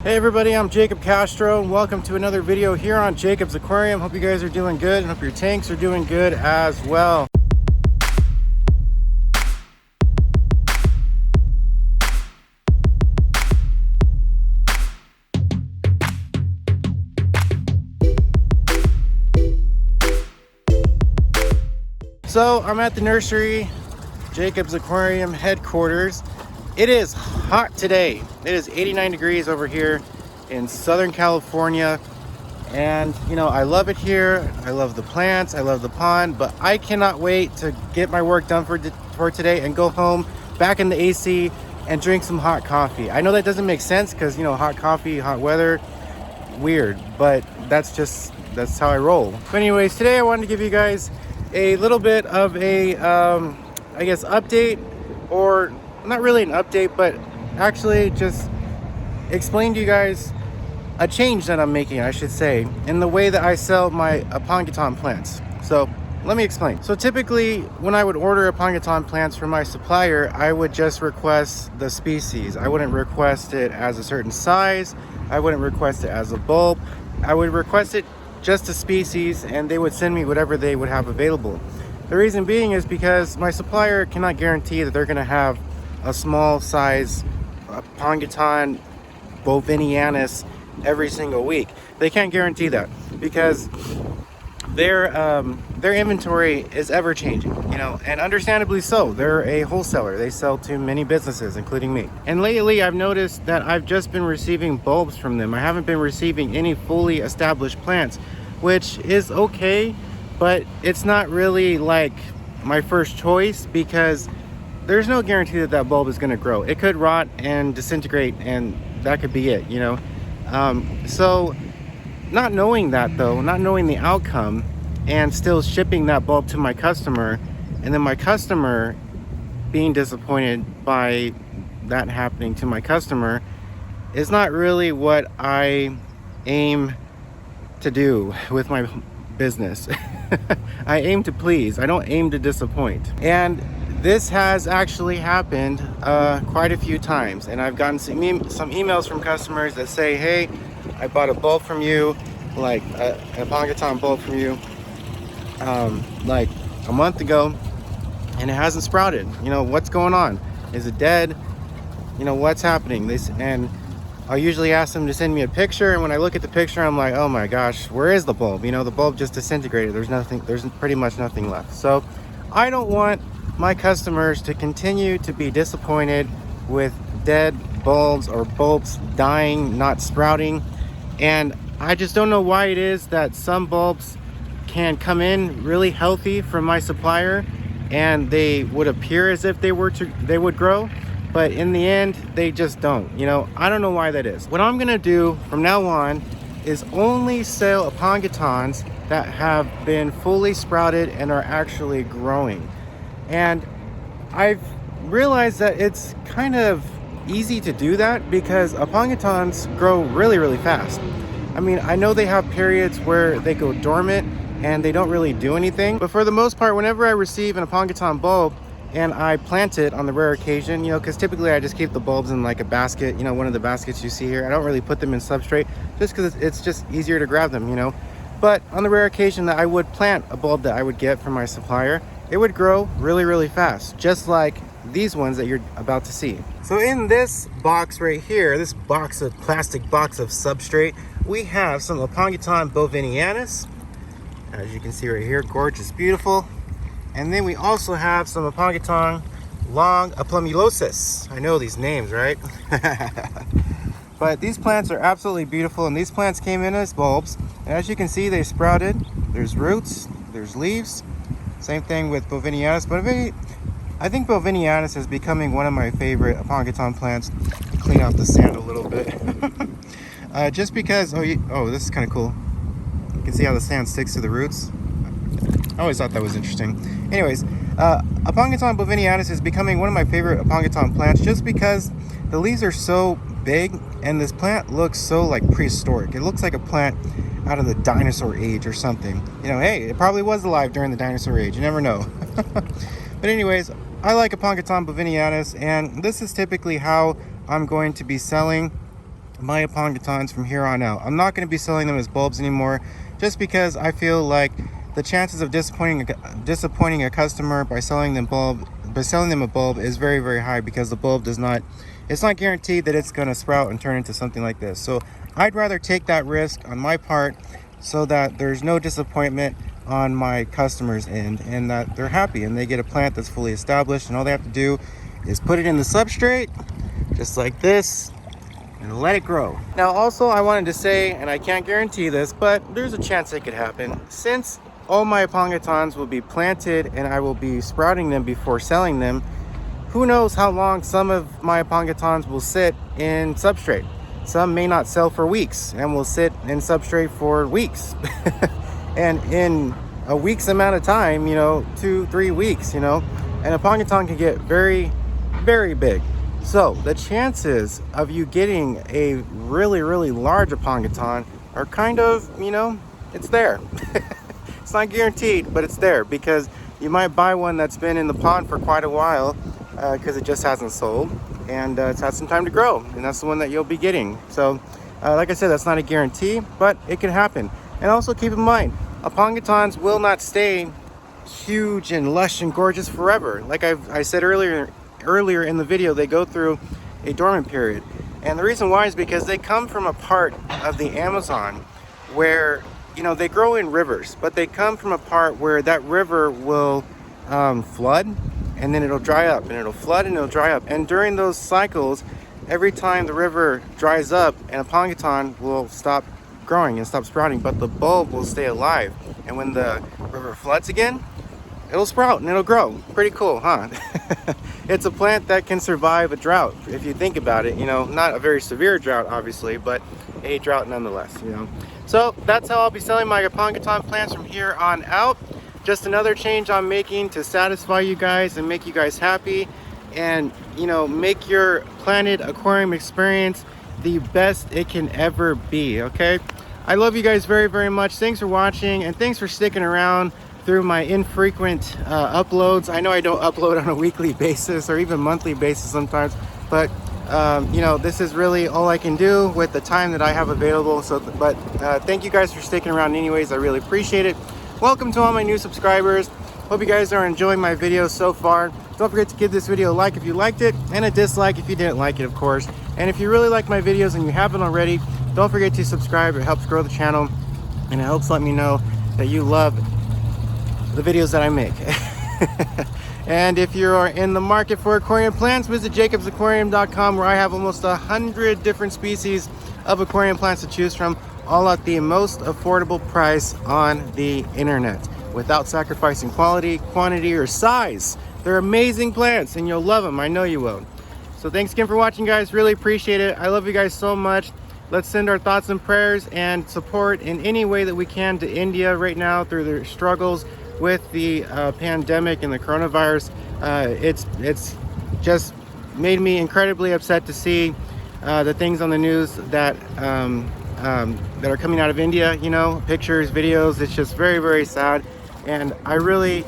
Hey everybody, I'm Jacob Castro and welcome to another video here on Jacob's Aquarium. Hope you guys are doing good and hope your tanks are doing good as well. So I'm at the nursery, Jacob's Aquarium headquarters. It is hot today. It is 89 degrees over here in Southern California. And you know, I love it here. I love the plants, I love the pond, but I cannot wait to get my work done for today and go home back in the AC and drink some hot coffee. I know that doesn't make sense because, you know, hot coffee, hot weather, weird, but that's how I roll. But anyways, today I wanted to give you guys a little bit of a I guess update, or not really an update, but actually just explain to you guys a change that I'm making, I should say, in the way that I sell my Aponogeton plants. So let me explain. So typically when I would order Aponogeton plants from my supplier, I would just request the species. I wouldn't request it as a certain size. I wouldn't request it as a bulb. I would request it just a species, and they would send me whatever they would have available. The reason being is because my supplier cannot guarantee that they're going to have a small size Aponogeton bovinianus every single week. They can't guarantee that because their inventory is ever changing, you know, and understandably so. They're a wholesaler. They sell to many businesses, including me. And lately I've noticed that I've just been receiving bulbs from them. I haven't been receiving any fully established plants, which is okay, but it's not really like my first choice because there's no guarantee that that bulb is going to grow. It could rot and disintegrate, and that could be it, you know. So not knowing that though, not knowing the outcome, and still shipping that bulb to my customer, and then my customer being disappointed by that happening to my customer, is not really what I aim to do with my business. I aim to please. I don't aim to disappoint. And this has actually happened quite a few times, and I've gotten some emails from customers that say, hey, I bought a bulb from you, like an Aponogeton bulb from you, like a month ago, and it hasn't sprouted. You know, what's going on? Is it dead? You know, what's happening? And I'll usually ask them to send me a picture, and when I look at the picture, I'm like, oh my gosh, where is the bulb? You know, the bulb just disintegrated. There's pretty much nothing left. So I don't want my customers to continue to be disappointed with dead bulbs or bulbs dying, not sprouting. And I just don't know why it is that some bulbs can come in really healthy from my supplier and they would appear as if they would grow, but in the end they just don't. You know, I don't know why that is. What I'm gonna do from now on is only sell Aponogetons that have been fully sprouted and are actually growing. And I've realized that it's kind of easy to do that because Aponogetons grow really, really fast. I mean, I know they have periods where they go dormant and they don't really do anything, but for the most part, whenever I receive an Aponogeton bulb and I plant it on the rare occasion, you know, because typically I just keep the bulbs in like a basket, you know, one of the baskets you see here. I don't really put them in substrate just because it's just easier to grab them, you know. But on the rare occasion that I would plant a bulb that I would get from my supplier, it would grow really, really fast, just like these ones that you're about to see. So in this box right here, this plastic box of substrate, we have some Aponogeton bovinianus, as you can see right here, gorgeous, beautiful. And then we also have some Aponogeton long aplomulosis. I know these names, right? But these plants are absolutely beautiful, and these plants came in as bulbs. And as you can see, they sprouted. There's roots, there's leaves. Same thing with bovinianus. But I think bovinianus is becoming one of my favorite Aponogeton plants. Clean out the sand a little bit. Just because, this is kind of cool. You can see how the sand sticks to the roots. I always thought that was interesting. Anyways, Aponogeton bovinianus is becoming one of my favorite Aponogeton plants just because the leaves are so big and this plant looks so like prehistoric. It looks like a plant out of the dinosaur age or something. You know, hey, it probably was alive during the dinosaur age. You never know. But anyways, I like Aponogeton bovinianus, and this is typically how I'm going to be selling my Aponogetons from here on out. I'm not going to be selling them as bulbs anymore, just because I feel like the chances of disappointing a customer by selling them a bulb is very, very high, because the bulb it's not guaranteed that it's going to sprout and turn into something like this. So I'd rather take that risk on my part, so that there's no disappointment on my customers' end, and that they're happy and they get a plant that's fully established, and all they have to do is put it in the substrate just like this and let it grow. Now also, I wanted to say, and I can't guarantee this, but there's a chance it could happen, since all my Aponogetons will be planted and I will be sprouting them before selling them. Who knows how long some of my Aponogetons will sit in substrate. Some may not sell for weeks and will sit in substrate for weeks. And in a week's amount of time, 2-3 weeks, an Aponogeton can get very, very big. So the chances of you getting a really, really large Aponogeton are kind of, it's there. It's not guaranteed, but it's there, because you might buy one that's been in the pond for quite a while, because it just hasn't sold, and it's had some time to grow, and that's the one that you'll be getting. So like I said, that's not a guarantee, but it can happen. And also keep in mind, Aponogetons will not stay huge and lush and gorgeous forever. Like I said earlier in the video, they go through a dormant period, and the reason why is because they come from a part of the Amazon where they grow in rivers, but they come from a part where that river will flood, and then it'll dry up, and it'll flood, and it'll dry up. And during those cycles, every time the river dries up, an Aponogeton will stop growing and stop sprouting, but the bulb will stay alive. And when the river floods again, it'll sprout and it'll grow. Pretty cool, huh? It's a plant that can survive a drought, if you think about it. Not a very severe drought, obviously, but a drought nonetheless. So that's how I'll be selling my Aponogeton plants from here on out. Just another change I'm making to satisfy you guys and make you guys happy, and make your planted aquarium experience the best it can ever be. Okay, I love you guys very, very much. Thanks for watching, and thanks for sticking around through my infrequent uploads. I know I don't upload on a weekly basis or even monthly basis sometimes, but this is really all I can do with the time that I have available. So thank you guys for sticking around anyways. I really appreciate it. Welcome to all my new subscribers. Hope you guys are enjoying my videos so far. Don't forget to give this video a like if you liked it, and a dislike if you didn't like it, of course. And if you really like my videos and you haven't already, don't forget to subscribe. It helps grow the channel, and it helps let me know that you love the videos that I make. And if you are in the market for aquarium plants, visit jacobsaquarium.com, where I have almost 100 different species of aquarium plants to choose from, all at the most affordable price on the internet, without sacrificing quality, quantity, or size. They're amazing plants, and you'll love them. I know you will. So thanks again for watching, guys. Really appreciate it. I love you guys so much. Let's send our thoughts and prayers and support in any way that we can to India right now through their struggles with the pandemic and the coronavirus. It's just made me incredibly upset to see the things on the news that are coming out of India, pictures, videos. It's just very, very sad, and I really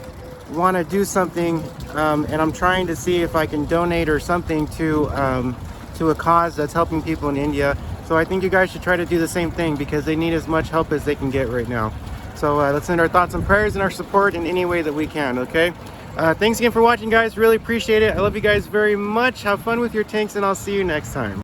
want to do something, and I'm trying to see if I can donate or something to a cause that's helping people in India. So I think you guys should try to do the same thing, because they need as much help as they can get right now. So let's send our thoughts and prayers and our support in any way that we can. Okay, thanks again for watching, guys. Really appreciate it. I love you guys very much. Have fun with your tanks, and I'll see you next time.